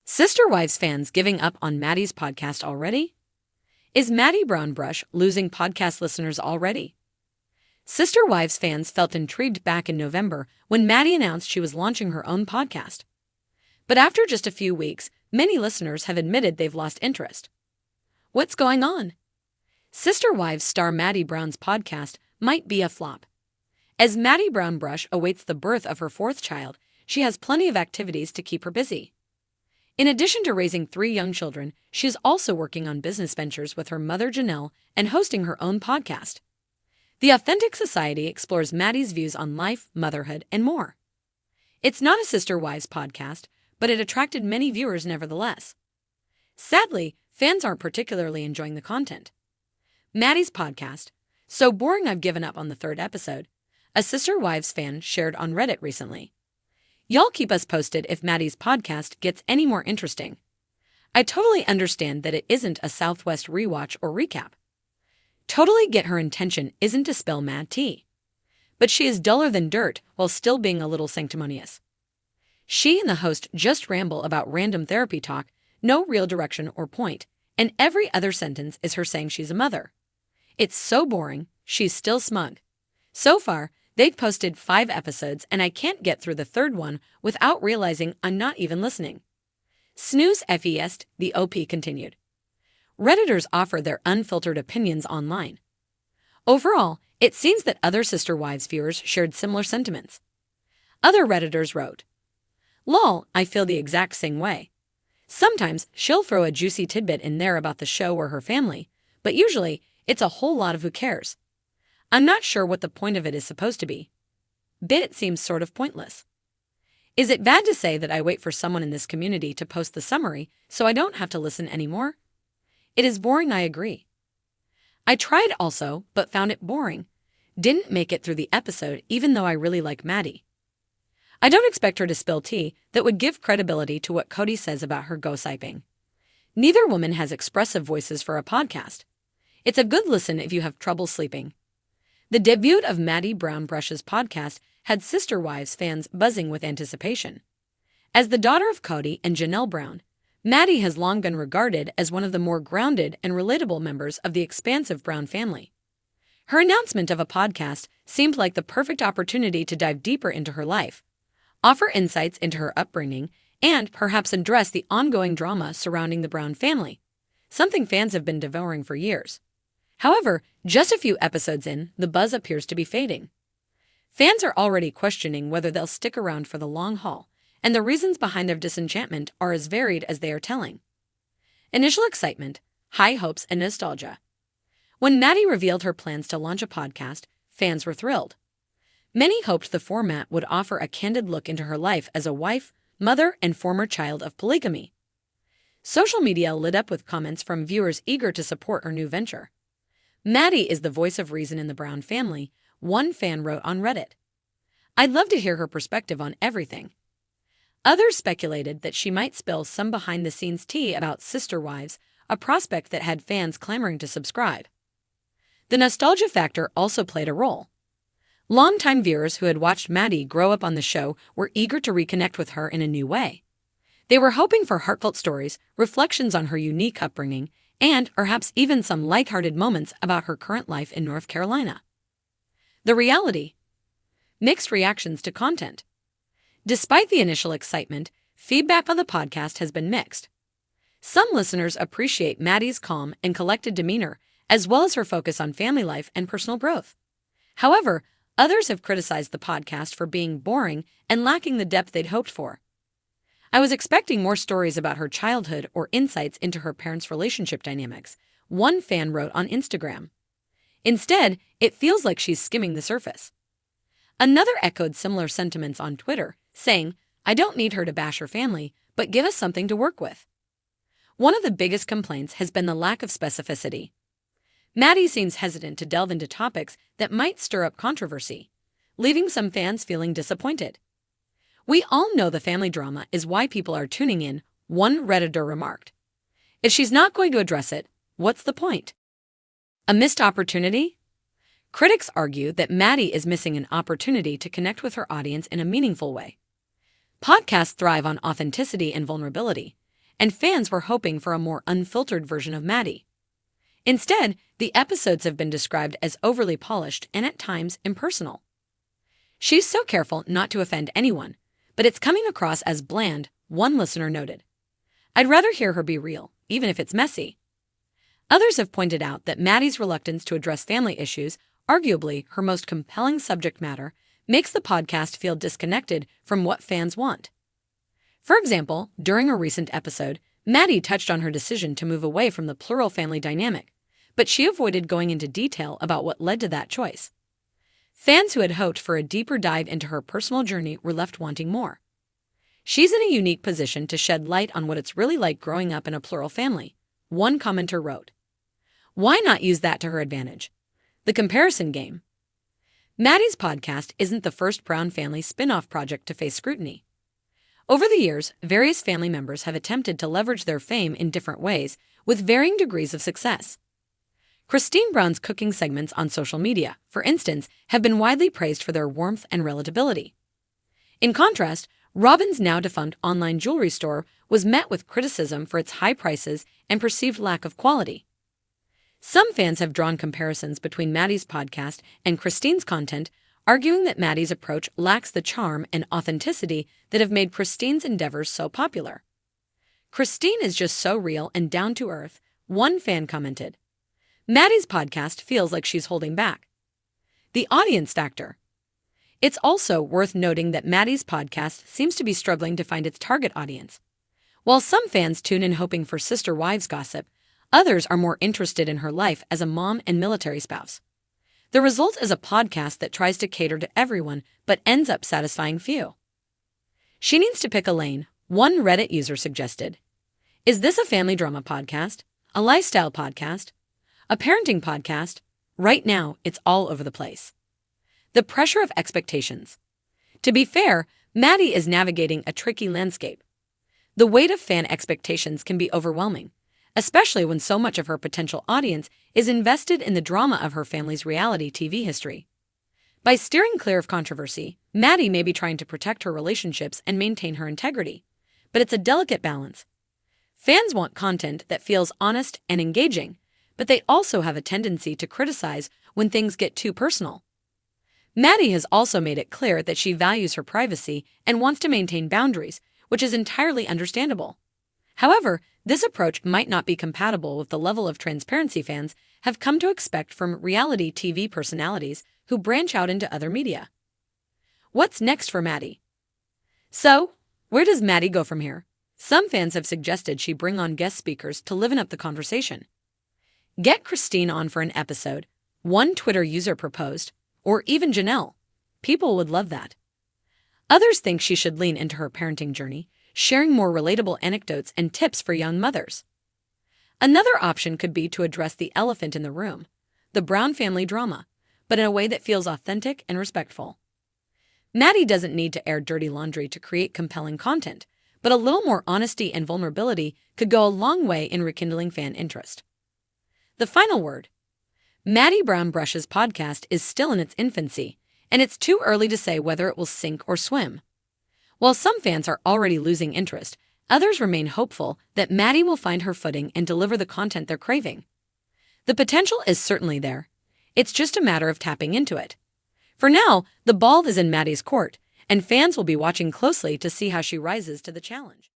Sister Wives fans giving up on Maddie's podcast already? Is Maddie Brownbrush losing podcast listeners already? Sister Wives fans felt intrigued back in November when Maddie announced she was launching her own podcast. But after just a few weeks, many listeners have admitted they've lost interest. What's going on? Sister Wives star Maddie Brown's podcast might be a flop. As Maddie Brownbrush awaits the birth of her fourth child, she has plenty of activities to keep her busy. In addition to raising 3 young children, she is also working on business ventures with her mother Janelle and hosting her own podcast. The Authentic Society explores Maddie's views on life, motherhood, and more. It's not a Sister Wives podcast, but it attracted many viewers nevertheless. Sadly, fans aren't particularly enjoying the content. Maddie's podcast, "So boring I've given up on the 3rd episode," a Sister Wives fan shared on Reddit recently. Y'all keep us posted if Maddie's podcast gets any more interesting. I totally understand that it isn't a Southwest rewatch or recap. Totally get her intention isn't to spill mad tea. But she is duller than dirt while still being a little sanctimonious. She and the host just ramble about random therapy talk, no real direction or point, and every other sentence is her saying she's a mother. It's so boring, she's still smug. So far, they've posted 5 episodes and I can't get through the 3rd one without realizing I'm not even listening. Snooze fest, the OP continued. Redditors offer their unfiltered opinions online. Overall, it seems that other Sister Wives viewers shared similar sentiments. Other Redditors wrote, "Lol, I feel the exact same way. Sometimes she'll throw a juicy tidbit in there about the show or her family, but usually it's a whole lot of who cares. I'm not sure what the point of it is supposed to be. Bit seems sort of pointless. Is it bad to say that I wait for someone in this community to post the summary so I don't have to listen anymore? It is boring, I agree. I tried also, but found it boring. Didn't make it through the episode even though I really like Maddie. I don't expect her to spill tea that would give credibility to what Cody says about her gossiping. Neither woman has expressive voices for a podcast. It's a good listen if you have trouble sleeping." The debut of Maddie Brownbrush's podcast had Sister Wives fans buzzing with anticipation. As the daughter of Cody and Janelle Brown, Maddie has long been regarded as one of the more grounded and relatable members of the expansive Brown family. Her announcement of a podcast seemed like the perfect opportunity to dive deeper into her life, offer insights into her upbringing, and perhaps address the ongoing drama surrounding the Brown family, something fans have been devouring for years. However, just a few episodes in, the buzz appears to be fading. Fans are already questioning whether they'll stick around for the long haul, and the reasons behind their disenchantment are as varied as they are telling. Initial excitement, high hopes, and nostalgia. When Maddie revealed her plans to launch a podcast, fans were thrilled. Many hoped the format would offer a candid look into her life as a wife, mother, and former child of polygamy. Social media lit up with comments from viewers eager to support her new venture. "Maddie is the voice of reason in the Brown family," one fan wrote on Reddit. "I'd love to hear her perspective on everything." Others speculated that she might spill some behind-the-scenes tea about Sister Wives, a prospect that had fans clamoring to subscribe. The nostalgia factor also played a role. Longtime viewers who had watched Maddie grow up on the show were eager to reconnect with her in a new way. They were hoping for heartfelt stories, reflections on her unique upbringing, and perhaps even some lighthearted moments about her current life in North Carolina. The reality? Mixed reactions to content. Despite the initial excitement, feedback on the podcast has been mixed. Some listeners appreciate Maddie's calm and collected demeanor, as well as her focus on family life and personal growth. However, others have criticized the podcast for being boring and lacking the depth they'd hoped for. "I was expecting more stories about her childhood or insights into her parents' relationship dynamics," one fan wrote on Instagram. "Instead, it feels like she's skimming the surface." Another echoed similar sentiments on Twitter, saying, "I don't need her to bash her family, but give us something to work with." One of the biggest complaints has been the lack of specificity. Maddie seems hesitant to delve into topics that might stir up controversy, leaving some fans feeling disappointed. "We all know the family drama is why people are tuning in," one Redditor remarked. "If she's not going to address it, what's the point?" A missed opportunity? Critics argue that Maddie is missing an opportunity to connect with her audience in a meaningful way. Podcasts thrive on authenticity and vulnerability, and fans were hoping for a more unfiltered version of Maddie. Instead, the episodes have been described as overly polished and at times impersonal. She's so careful not to offend anyone, but it's coming across as bland, one listener noted. I'd rather hear her be real, even if it's messy. Others have pointed out that Maddie's reluctance to address family issues, arguably her most compelling subject matter, makes the podcast feel disconnected from what fans want. For example, during a recent episode, Maddie touched on her decision to move away from the plural family dynamic, but she avoided going into detail about what led to that choice. Fans who had hoped for a deeper dive into her personal journey were left wanting more. She's in a unique position to shed light on what it's really like growing up in a plural family, one commenter wrote. Why not use that to her advantage? The comparison game. Maddie's podcast isn't the first Brown family spin-off project to face scrutiny. Over the years, various family members have attempted to leverage their fame in different ways, with varying degrees of success. Cristin Brown's cooking segments on social media, for instance, have been widely praised for their warmth and relatability. In contrast, Robin's now-defunct online jewelry store was met with criticism for its high prices and perceived lack of quality. Some fans have drawn comparisons between Maddie's podcast and Cristin's content, arguing that Maddie's approach lacks the charm and authenticity that have made Cristin's endeavors so popular. Cristin is just so real and down-to-earth, one fan commented. Maddie's podcast feels like she's holding back. The audience factor. It's also worth noting that Maddie's podcast seems to be struggling to find its target audience. While some fans tune in hoping for sister wives gossip, others are more interested in her life as a mom and military spouse. The result is a podcast that tries to cater to everyone but ends up satisfying few. She needs to pick a lane, one Reddit user suggested. Is this a family drama podcast? A lifestyle podcast? A parenting podcast? Right now, it's all over the place. The pressure of expectations. To be fair, Maddie is navigating a tricky landscape. The weight of fan expectations can be overwhelming, especially when so much of her potential audience is invested in the drama of her family's reality TV history. By steering clear of controversy, Maddie may be trying to protect her relationships and maintain her integrity, but it's a delicate balance. Fans want content that feels honest and engaging, but they also have a tendency to criticize when things get too personal. Maddie has also made it clear that she values her privacy and wants to maintain boundaries, which is entirely understandable. However, this approach might not be compatible with the level of transparency fans have come to expect from reality TV personalities who branch out into other media. What's next for Maddie? So, where does Maddie go from here? Some fans have suggested she bring on guest speakers to liven up the conversation. Get Cristin on for an episode, one Twitter user proposed, or even Janelle. People would love that. Others think she should lean into her parenting journey, sharing more relatable anecdotes and tips for young mothers. Another option could be to address the elephant in the room, the Brown family drama, but in a way that feels authentic and respectful. Maddie doesn't need to air dirty laundry to create compelling content, but a little more honesty and vulnerability could go a long way in rekindling fan interest. The final word. Maddie Brown Brush's podcast is still in its infancy, and it's too early to say whether it will sink or swim. While some fans are already losing interest, others remain hopeful that Maddie will find her footing and deliver the content they're craving. The potential is certainly there. It's just a matter of tapping into it. For now, the ball is in Maddie's court, and fans will be watching closely to see how she rises to the challenge.